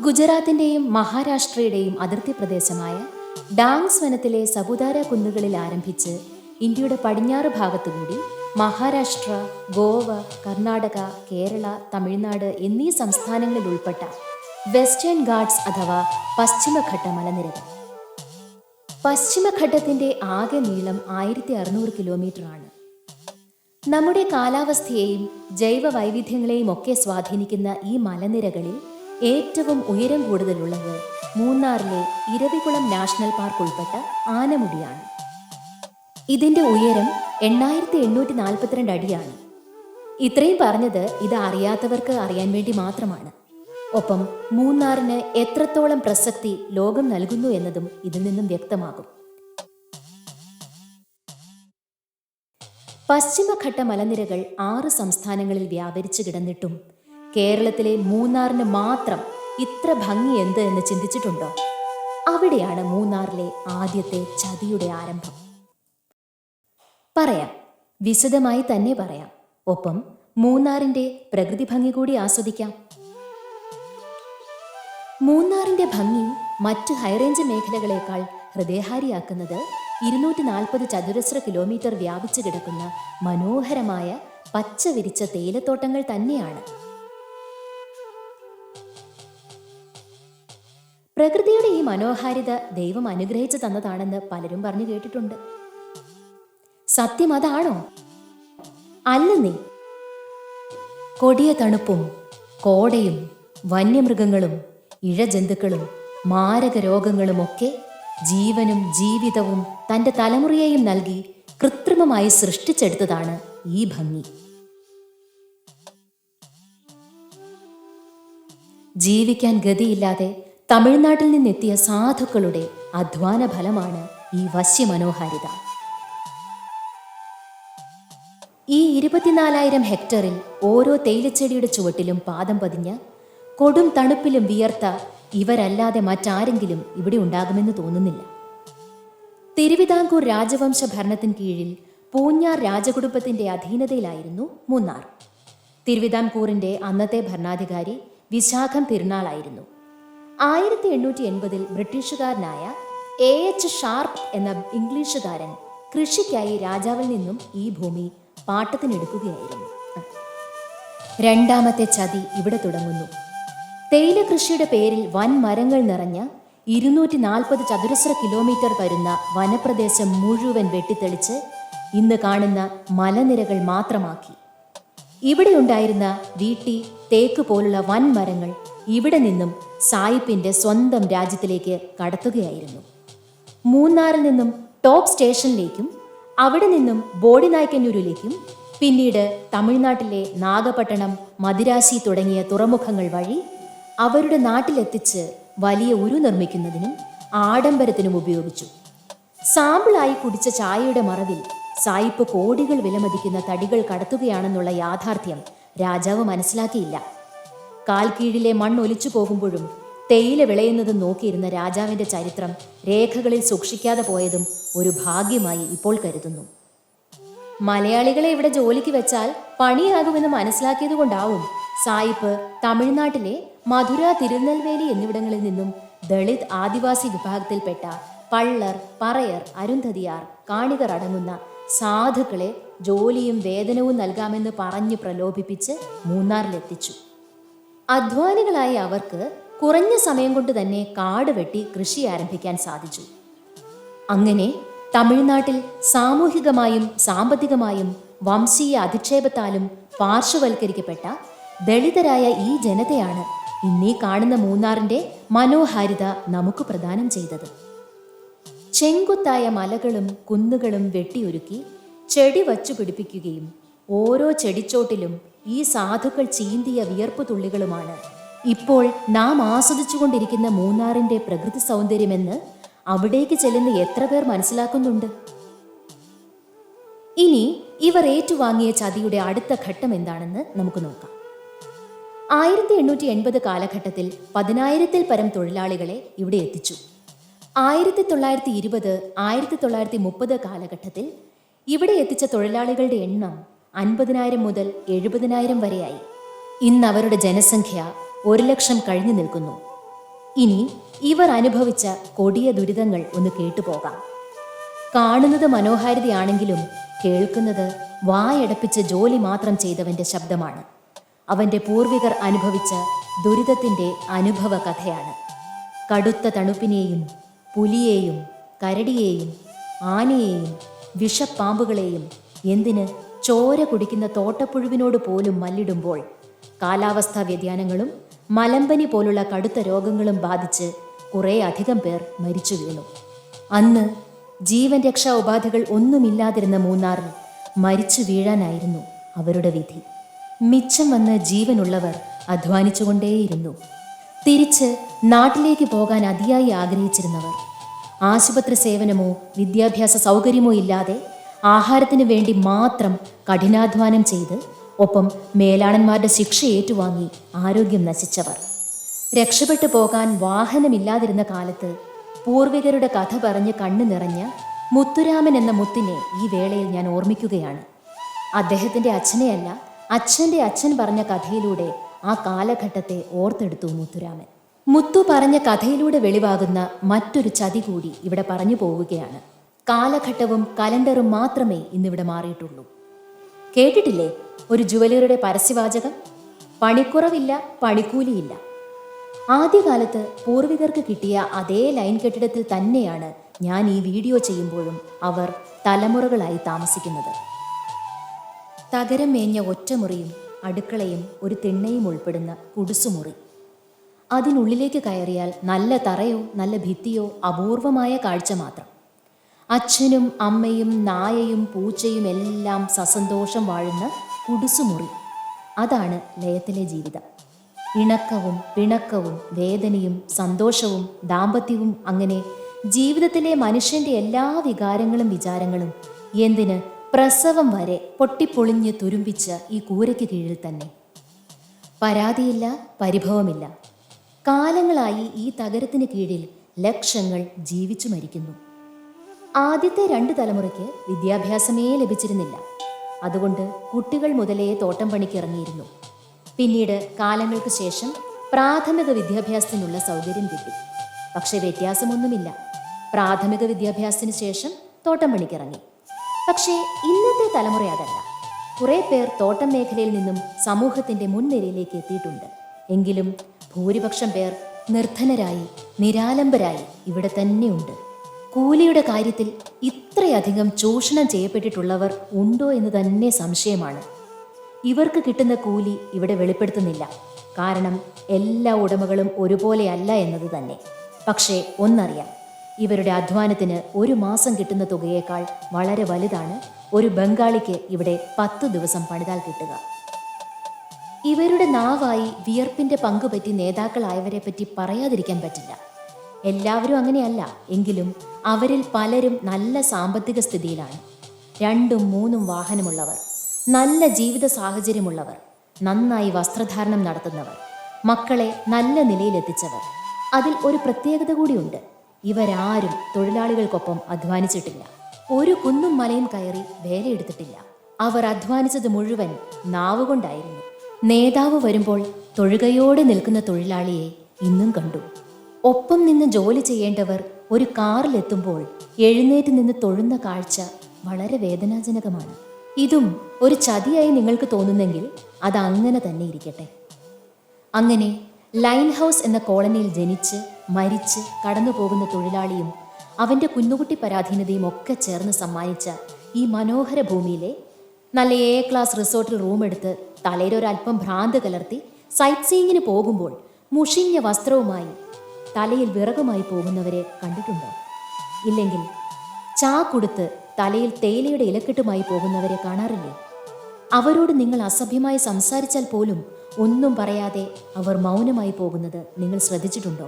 ഗുജറാത്തിന്റെയും മഹാരാഷ്ട്രയുടെയും അതിർത്തി പ്രദേശമായ ഡാങ്സ് വനത്തിലെ സപുതാര കുന്നുകളിൽ ആരംഭിച്ച് ഇന്ത്യയുടെ പടിഞ്ഞാറ് ഭാഗത്തുകൂടി മഹാരാഷ്ട്ര, ഗോവ, കർണാടക, കേരള, തമിഴ്നാട് എന്നീ സംസ്ഥാനങ്ങളിൽ ഉൾപ്പെട്ട വെസ്റ്റേൺ ഗാട്സ് അഥവാ പശ്ചിമഘട്ട മലനിരകൾ. പശ്ചിമഘട്ടത്തിന്റെ ആകെ നീളം 1600 കിലോമീറ്റർ ആണ്. നമ്മുടെ കാലാവസ്ഥയെയും ജൈവ വൈവിധ്യങ്ങളെയും ഒക്കെ സ്വാധീനിക്കുന്ന ഈ മലനിരകളിൽ ഏറ്റവും ഉയരം കൂടുതലുള്ളത് മൂന്നാറിലെ ഇരവികുളം നാഷണൽ പാർക്ക് ഉൾപ്പെട്ട ആനമുടിയാണ്. ഇതിന്റെ ഉയരം 8842 അടിയാണ്. ഇത്രയും പറഞ്ഞത് ഇത് അറിയാത്തവർക്ക് അറിയാൻ വേണ്ടി മാത്രമാണ്. ഒപ്പം മൂന്നാറിന് എത്രത്തോളം പ്രസക്തി ലോകം നൽകുന്നു എന്നതും ഇതിൽ നിന്നും വ്യക്തമാകും. പശ്ചിമഘട്ട മലനിരകൾ 6 സംസ്ഥാനങ്ങളിൽ വ്യാപരിച്ചു കിടന്നിട്ടും കേരളത്തിലെ മൂന്നാറിന് മാത്രം ഇത്ര ഭംഗി എന്ത് എന്ന് ചിന്തിച്ചിട്ടുണ്ടോ? അവിടെയാണ് മൂന്നാറിലെ ആദ്യത്തെ ചതിയുടെ ആരംഭം. പറയാം, വിശദമായി തന്നെ പറയാം. ഒപ്പം മൂന്നാറിന്റെ പ്രകൃതി ഭംഗി കൂടി ആസ്വദിക്കാം. മൂന്നാറിന്റെ ഭംഗി മറ്റ് ഹൈറേഞ്ച് മേഖലകളേക്കാൾ ഹൃദയഹാരിയാക്കുന്നത് 240 ചതുരശ്ര കിലോമീറ്റർ വ്യാപിച്ചു കിടക്കുന്ന മനോഹരമായ പച്ച വിരിച്ച തേയിലത്തോട്ടങ്ങൾ തന്നെയാണ്. പ്രകൃതിയുടെ ഈ മനോഹാരിത ദൈവം അനുഗ്രഹിച്ചു തന്നതാണെന്ന് പലരും പറഞ്ഞു കേട്ടിട്ടുണ്ട്. സത്യം അതാണോ? അല്ലെന്നേ. കൊടിയ തണുപ്പും കോടയും വന്യമൃഗങ്ങളും ഇഴജന്തുക്കളും മാരക രോഗങ്ങളുമൊക്കെ ജീവനും ജീവിതവും തൻ്റെ തലമുറയെയും നൽകി കൃത്രിമമായി സൃഷ്ടിച്ചെടുത്തതാണ് ഈ ഭംഗി. ജീവിക്കാൻ ഗതിയില്ലാതെ തമിഴ്നാട്ടിൽ നിന്നെത്തിയ സാധുക്കളുടെ അധ്വാന ഫലമാണ് ഈ വശ്യമനോഹാരിത. ഈ 24,000 ഹെക്ടറിൽ ഓരോ തേയിലച്ചെടിയുടെ ചുവട്ടിലും പാദം പതിഞ്ഞ കൊടും തണുപ്പിലും വിയർത്ത ഇവരല്ലാതെ മറ്റാരെങ്കിലും ഇവിടെ ഉണ്ടാകുമെന്ന് തോന്നുന്നില്ല. തിരുവിതാംകൂർ രാജവംശ ഭരണത്തിന് കീഴിൽ പൂഞ്ഞാർ രാജകുടുംബത്തിന്റെ അധീനതയിലായിരുന്നു മൂന്നാർ. തിരുവിതാംകൂറിന്റെ അന്നത്തെ ഭരണാധികാരി വിശാഖം തിരുനാളായിരുന്നു. 1880 ബ്രിട്ടീഷുകാരനായ A.H. ഷാർപ്പ് എന്ന ഇംഗ്ലീഷുകാരൻ കൃഷിക്കായി രാജാവിൽ നിന്നും ഈ ഭൂമി പാട്ടത്തിനെടുക്കുകയായിരുന്നു. രണ്ടാമത്തെ ചതി ഇവിടെ തുടങ്ങുന്നു. തേയില കൃഷിയുടെ പേരിൽ വൻ മരങ്ങൾ നിറഞ്ഞ 240 ചതുരശ്ര കിലോമീറ്റർ വരുന്ന വനപ്രദേശം മുഴുവൻ വെട്ടിത്തെളിച്ച് ഇന്ന് കാണുന്ന മലനിരകൾ മാത്രമാക്കി. ഇവിടെ ഉണ്ടായിരുന്ന വീട്ടി, തേക്ക് പോലുള്ള വൻ മരങ്ങൾ ഇവിടെ നിന്നും സായിപ്പിന്റെ സ്വന്തം രാജ്യത്തിലേക്ക് കടത്തുകയായിരുന്നു. മൂന്നാറിൽ നിന്നും ടോപ്പ് സ്റ്റേഷനിലേക്കും അവിടെ നിന്നും ബോഡിനായ്ക്കന്നൂരിലേക്കും പിന്നീട് തമിഴ്നാട്ടിലെ നാഗപട്ടണം, മദിരാശി തുടങ്ങിയ തുറമുഖങ്ങൾ വഴി അവരുടെ നാട്ടിലെത്തിച്ച് വലിയ ഉരു നിർമ്മിക്കുന്നതിനും ആഡംബരത്തിനും ഉപയോഗിച്ചു. സാമ്പിളായി കുടിച്ച ചായയുടെ മറവിൽ സായിപ്പ് കോടികൾ വിലമതിക്കുന്ന തടികൾ കടത്തുകയാണെന്നുള്ള യാഥാർത്ഥ്യം രാജാവ് മനസ്സിലാക്കിയില്ല. കാൽക്കീഴിലെ മണ്ണൊലിച്ചു പോകുമ്പോഴും തേയില വിളയുന്നത് നോക്കിയിരുന്ന രാജാവിന്റെ ചരിത്രം രേഖകളിൽ സൂക്ഷിക്കാതെ പോയതും ഒരു ഭാഗ്യമായി ഇപ്പോൾ കരുതുന്നു. മലയാളികളെ ഇവിടെ ജോലിക്ക് വെച്ചാൽ പണിയാകുമെന്ന് മനസ്സിലാക്കിയത് കൊണ്ടാവും സായിപ്പ് തമിഴ്നാട്ടിലെ മധുര, തിരുനെൽവേലി എന്നിവിടങ്ങളിൽ നിന്നും ദളിത് ആദിവാസി വിഭാഗത്തിൽപ്പെട്ട പള്ളർ, പറയർ, അരുന്ധതിയാർ, കാണികർ അടങ്ങുന്ന സാധുക്കളെ ജോലിയും വേതനവും നൽകാമെന്ന് പറഞ്ഞു പ്രലോഭിപ്പിച്ച് മൂന്നാറിലെത്തിച്ചു. അധ്വാനികളായ അവർക്ക് കുറഞ്ഞ സമയം കൊണ്ട് തന്നെ കാട് വെട്ടി കൃഷി ആരംഭിക്കാൻ സാധിച്ചു. അങ്ങനെ തമിഴ്നാട്ടിൽ സാമൂഹികമായും സാമ്പത്തികമായും വംശീയ അധിക്ഷേപത്താലും പാർശ്വവൽക്കരിക്കപ്പെട്ട ദളിതരായ ഈ ജനതയാണ് ഇന്നീ കാണുന്ന മൂന്നാറിന്റെ മനോഹാരിത നമുക്ക് പ്രദാനം ചെയ്തത്. ചെങ്കുത്തായ മലകളും കുന്നുകളും വെട്ടിയൊരുക്കി ചെടി വച്ചു പിടിപ്പിക്കുകയും ഓരോ ചെടിച്ചോട്ടിലും ഈ സാധുക്കൾ ചീന്തിയ വിയർപ്പു തുള്ളികളുമാണ് ഇപ്പോൾ നാം ആസ്വദിച്ചുകൊണ്ടിരിക്കുന്ന മൂന്നാറിന്റെ പ്രകൃതി സൗന്ദര്യമെന്ന് അവിടേക്ക് ചെല്ലുന്ന എത്ര പേർ മനസ്സിലാക്കുന്നുണ്ട്? ഇനി ഇവർ ഏറ്റുവാങ്ങിയ ചതിയുടെ അടുത്ത ഘട്ടം എന്താണെന്ന് നമുക്ക് നോക്കാം. 1880 കാലഘട്ടത്തിൽ 10,000-ൽ പരം തൊഴിലാളികളെ ഇവിടെ എത്തിച്ചു. 1920, 1930 കാലഘട്ടത്തിൽ ഇവിടെ എത്തിച്ച തൊഴിലാളികളുടെ എണ്ണം 50,000 മുതൽ 70,000 വരെയായി. ഇന്ന് അവരുടെ ജനസംഖ്യ 1 ലക്ഷം കഴിഞ്ഞു നിൽക്കുന്നു. ഇനി ഇവർ അനുഭവിച്ച കൊടിയ ദുരിതങ്ങൾ ഒന്ന് കേട്ടുപോകാം. കാണുന്നത് മനോഹാരിതയാണെങ്കിലും കേൾക്കുന്നത് വായടപ്പിച്ച് ജോലി മാത്രം ചെയ്തവന്റെ ശബ്ദമാണ്. അവന്റെ പൂർവികർ അനുഭവിച്ച ദുരിതത്തിന്റെ അനുഭവ കഥയാണ്. കടുത്ത തണുപ്പിനെയും പുലിയെയും കരടിയെയും ആനയെയും വിഷപ്പാമ്പുകളെയും എന്തിന് ചോര കുടിക്കുന്ന തോട്ടപ്പുഴുവിനോട് പോലും മല്ലിടുമ്പോൾ കാലാവസ്ഥാ വ്യതിയാനങ്ങളും മലമ്പനി പോലുള്ള കടുത്ത രോഗങ്ങളും ബാധിച്ച് കുറേ അധികം പേർ മരിച്ചു വീണു. അന്ന് ജീവൻ രക്ഷാ ഉപാധികൾ ഒന്നുമില്ലാതിരുന്ന മൂന്നാറിൽ മരിച്ചു വീഴാനായിരുന്നു അവരുടെ വിധി. മിച്ചം വന്ന് ജീവനുള്ളവർ അധ്വാനിച്ചുകൊണ്ടേയിരുന്നു. തിരിച്ച് നാട്ടിലേക്ക് പോകാൻ അതിയായി ആഗ്രഹിച്ചിരുന്നവർ, ആശുപത്രി സേവനമോ വിദ്യാഭ്യാസ സൗകര്യമോ ഇല്ലാതെ ആഹാരത്തിന് വേണ്ടി മാത്രം കഠിനാധ്വാനം ചെയ്ത് ഒപ്പം മേലാളന്മാരുടെ ശിക്ഷ ഏറ്റുവാങ്ങി ആരോഗ്യം നശിച്ചവർ, രക്ഷപ്പെട്ടു പോകാൻ വാഹനമില്ലാതിരുന്ന കാലത്ത് പൂർവികരുടെ കഥ പറഞ്ഞ് കണ്ണു നിറഞ്ഞ മുത്തുരാമൻ എന്ന മുത്തിനെ ഈ വേളയിൽ ഞാൻ ഓർമ്മിക്കുകയാണ്. അദ്ദേഹത്തിൻ്റെ അച്ഛനെയല്ല, അച്ഛൻ്റെ അച്ഛൻ പറഞ്ഞ കഥയിലൂടെ ആ കാലഘട്ടത്തെ ഓർത്തെടുത്തു മുത്തുരാമൻ. മുത്തു പറഞ്ഞ കഥയിലൂടെ വെളിവാകുന്ന മറ്റൊരു ചതി കൂടി ഇവിടെ പറഞ്ഞു പോവുകയാണ്. കാലഘട്ടവും കലണ്ടറും മാത്രമേ ഇന്നിവിടെ മാറിയിട്ടുള്ളൂ. കേട്ടിട്ടില്ലേ ഒരു ജുവലറിയുടെ പരസ്യവാചകം? പണിക്കുറവില്ല, പണിക്കൂലിയില്ല. ആദ്യകാലത്ത് പൂർവികർക്ക് കിട്ടിയ അതേ ലൈൻ കെട്ടിടത്തിൽ തന്നെയാണ് ഞാൻ ഈ വീഡിയോ ചെയ്യുമ്പോഴും അവർ തലമുറകളായി താമസിക്കുന്നത്. തകരം മേഞ്ഞ ഒറ്റമുറിയും അടുക്കളയും ഒരു തിണ്ണയും ഉൾപ്പെടുന്ന കുടുസുമുറി. അതിനുള്ളിലേക്ക് കയറിയാൽ നല്ല തറയോ നല്ല ഭിത്തിയോ അപൂർവമായ കാഴ്ച മാത്രം. അച്ഛനും അമ്മയും നായയും പൂച്ചയും എല്ലാം സസന്തോഷം വാഴുന്ന കുടുസുമുറി. അതാണ് ലയത്തിലെ ജീവിതം. ഇണക്കവും പിണക്കവും വേദനയും സന്തോഷവും ദാമ്പത്യവും, അങ്ങനെ ജീവിതത്തിലെ മനുഷ്യൻ്റെ എല്ലാ വികാരങ്ങളും വിചാരങ്ങളും എന്തിന് പ്രസവം വരെ പൊട്ടിപ്പൊളിഞ്ഞ് തുരുമ്പിച്ച ഈ കൂരയ്ക്ക് കീഴിൽ തന്നെ. പരാതിയില്ല, പരിഭവമില്ല. കാലങ്ങളായി ഈ തകരത്തിന് കീഴിൽ ലക്ഷങ്ങൾ ജീവിച്ചു മരിക്കുന്നു. ആദ്യത്തെ 2 തലമുറയ്ക്ക് വിദ്യാഭ്യാസമേ ലഭിച്ചിരുന്നില്ല. അതുകൊണ്ട് കുട്ടികൾ മുതലേ തോട്ടം പണിക്ക് ഇറങ്ങിയിരുന്നു. പിന്നീട് കാലങ്ങൾക്ക് ശേഷം പ്രാഥമിക വിദ്യാഭ്യാസത്തിനുള്ള സൗകര്യം കിട്ടി. പക്ഷേ വ്യത്യാസമൊന്നുമില്ല. പ്രാഥമിക വിദ്യാഭ്യാസത്തിന് ശേഷം തോട്ടം പണിക്കിറങ്ങി. പക്ഷേ ഇന്നത്തെ തലമുറ അതല്ല. കുറേ പേർ തോട്ടം മേഖലയിൽ നിന്നും സമൂഹത്തിൻ്റെ മുൻനിരയിലേക്ക് എത്തിയിട്ടുണ്ട്. എങ്കിലും ഭൂരിപക്ഷം പേർ നിർധനരായി നിരാലംബരായി ഇവിടെ തന്നെയുണ്ട്. കൂലിയുടെ കാര്യത്തിൽ ഇത്രയധികം ചൂഷണം ചെയ്യപ്പെട്ടിട്ടുള്ളവർ ഉണ്ടോ എന്ന് തന്നെ സംശയമാണ്. ഇവർക്ക് കിട്ടുന്ന കൂലി ഇവിടെ വെളിപ്പെടുത്തുന്നില്ല. കാരണം എല്ലാ ഉടമകളും ഒരുപോലെയല്ല എന്നത് തന്നെ. പക്ഷേ ഒന്നറിയാം, ഇവരുടെ അധ്വാനത്തിന് ഒരു മാസം കിട്ടുന്ന തുകയേക്കാൾ വളരെ വലുതാണ് ഒരു ബംഗാളിക്ക് ഇവിടെ 10 ദിവസം പണിതാൽ കിട്ടുക. ഇവരുടെ നാവായി വിയർപ്പിൻ്റെ പങ്കുപറ്റി നേതാക്കളായവരെ പറ്റി പറയാതിരിക്കാൻ പറ്റില്ല. എല്ലാവരും അങ്ങനെയല്ല. എങ്കിലും അവരിൽ പലരും നല്ല സാമ്പത്തിക സ്ഥിതിയിലാണ്. 2ഉം 3ഉം വാഹനമുള്ളവർ, നല്ല ജീവിത സാഹചര്യമുള്ളവർ, നന്നായി വസ്ത്രധാരണം നടത്തുന്നവർ, മക്കളെ നല്ല നിലയിലെത്തിച്ചവർ. അതിൽ ഒരു പ്രത്യേകത കൂടിയുണ്ട്. ഇവരാരും തൊഴിലാളികൾക്കൊപ്പം അധ്വാനിച്ചിട്ടില്ല. ഒരു കുന്നും മലയും കയറി വേലയെടുത്തിട്ടില്ല. അവർ അധ്വാനിച്ചത് മുഴുവൻ നാവുകൊണ്ടായിരുന്നു. നേതാവ് വരുമ്പോൾ തൊഴുകയോടെ നിൽക്കുന്ന തൊഴിലാളിയെ ഇന്നും കണ്ടു. ഒപ്പം നിന്ന് ജോലി ചെയ്യേണ്ടവർ ഒരു കാറിലെത്തുമ്പോൾ എഴുന്നേറ്റ് നിന്ന് തൊഴുന്ന കാഴ്ച വളരെ വേദനാജനകമാണ്. ഇതും ഒരു ചതിയായി നിങ്ങൾക്ക് തോന്നുന്നെങ്കിൽ അതങ്ങനെ തന്നെ ഇരിക്കട്ടെ. അങ്ങനെ ലൈൻ ഹൗസ് എന്ന കോളനിയിൽ ജനിച്ച് മരിച്ച് കടന്നു പോകുന്ന തൊഴിലാളിയും അവൻ്റെ കുഞ്ഞുകുട്ടി പരാധീനതയും ഒക്കെ ചേർന്ന് സമ്മാനിച്ച ഈ മനോഹര ഭൂമിയിലെ നല്ല ക്ലാസ് റിസോർട്ടിൽ റൂമെടുത്ത് തലയിലൊരൽപ്പം ഭ്രാന്ത് കലർത്തി സൈറ്റ് സീയിങ്ങിന് പോകുമ്പോൾ മുഷിഞ്ഞ വസ്ത്രവുമായി തലയിൽ വിറകുമായി പോകുന്നവരെ കണ്ടിട്ടുണ്ടോ? ഇല്ലെങ്കിൽ ചാക്കുടുത്ത് തലയിൽ തേയിലയുടെ ഇലക്കെട്ടുമായി പോകുന്നവരെ കാണാറില്ലേ? അവരോട് നിങ്ങൾ അസഭ്യമായി സംസാരിച്ചാൽ പോലും ഒന്നും പറയാതെ അവർ മൗനമായി പോകുന്നത് നിങ്ങൾ ശ്രദ്ധിച്ചിട്ടുണ്ടോ?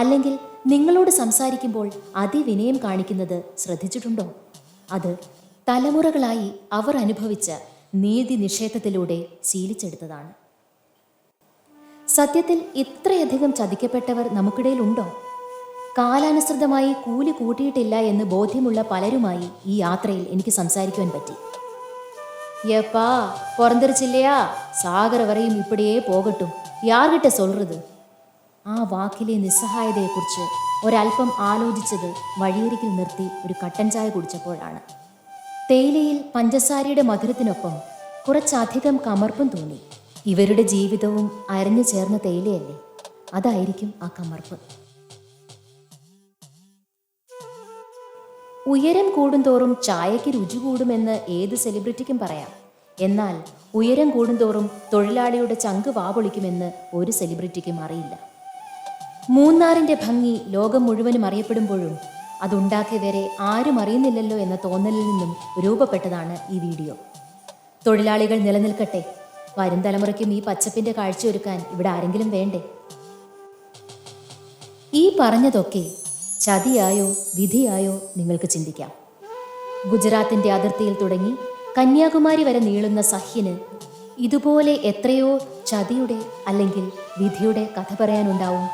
അല്ലെങ്കിൽ നിങ്ങളോട് സംസാരിക്കുമ്പോൾ അതിവിനയം കാണിക്കുന്നത് ശ്രദ്ധിച്ചിട്ടുണ്ടോ? അത് തലമുറകളായി അവർ അനുഭവിച്ച നീതി നിഷേധത്തിലൂടെ ശീലിച്ചെടുത്തതാണ്. സത്യത്തിൽ ഇത്രയധികം ചതിക്കപ്പെട്ടവർ നമുക്കിടയിലുണ്ടോ? കാലാനുസൃതമായി കൂലി കൂട്ടിയിട്ടില്ല എന്ന് ബോധ്യമുള്ള പലരുമായി ഈ യാത്രയിൽ എനിക്ക് സംസാരിക്കുവാൻ പറ്റി. യപ്പാ പുറന്തരിച്ചില്ലയാ, സാഗർ വരെയും ഇപ്പടിയേ പോകട്ടും, യാർകിட்ட சொல்றது? ആ വാക്കിലെ നിസ്സഹായതയെക്കുറിച്ച് ഒരല്പം ആലോചിച്ചത് വഴിയരികിൽ നിർത്തി ഒരു കട്ടൻ ചായ കുടിച്ചപ്പോഴാണ്. തേയിലയിൽ പഞ്ചസാരയുടെ മധുരത്തിനൊപ്പം കുറച്ചധികം കമർപ്പും തോന്നി. ഇവരുടെ ജീവിതവും അരഞ്ഞു ചേർന്ന തേയിലയല്ലേ, അതായിരിക്കും ആ കമർപ്പ്. ഉയരം കൂടുന്തോറും ചായയ്ക്ക് രുചി കൂടുമെന്ന് ഏത് സെലിബ്രിറ്റിക്കും പറയാം. എന്നാൽ ഉയരം കൂടുന്തോറും തൊഴിലാളിയുടെ ചങ്ക് വാപൊളിക്കുമെന്ന് ഒരു സെലിബ്രിറ്റിക്കും അറിയില്ല. മൂന്നാറിൻ്റെ ഭംഗി ലോകം മുഴുവനും അറിയപ്പെടുമ്പോഴും അതുണ്ടാക്കിയവരെ ആരും അറിയുന്നില്ലല്ലോ എന്ന തോന്നലിൽ നിന്നും രൂപപ്പെട്ടതാണ് ഈ വീഡിയോ. തൊഴിലാളികൾ നിലനിൽക്കട്ടെ, വരും തലമുറയ്ക്കും ഈ പച്ചപ്പിൻ്റെ കാഴ്ചയൊരുക്കാൻ ഇവിടെ ആരെങ്കിലും വേണ്ടേ? ഈ പറഞ്ഞതൊക്കെ ചതിയായോ വിധിയായോ നിങ്ങൾക്ക് ചിന്തിക്കാം. ഗുജറാത്തിൻ്റെ അതിർത്തിയിൽ തുടങ്ങി കന്യാകുമാരി വരെ നീളുന്ന സഹ്യന് ഇതുപോലെ എത്രയോ ചതിയുടെ അല്ലെങ്കിൽ വിധിയുടെ കഥ പറയാനുണ്ടാവും.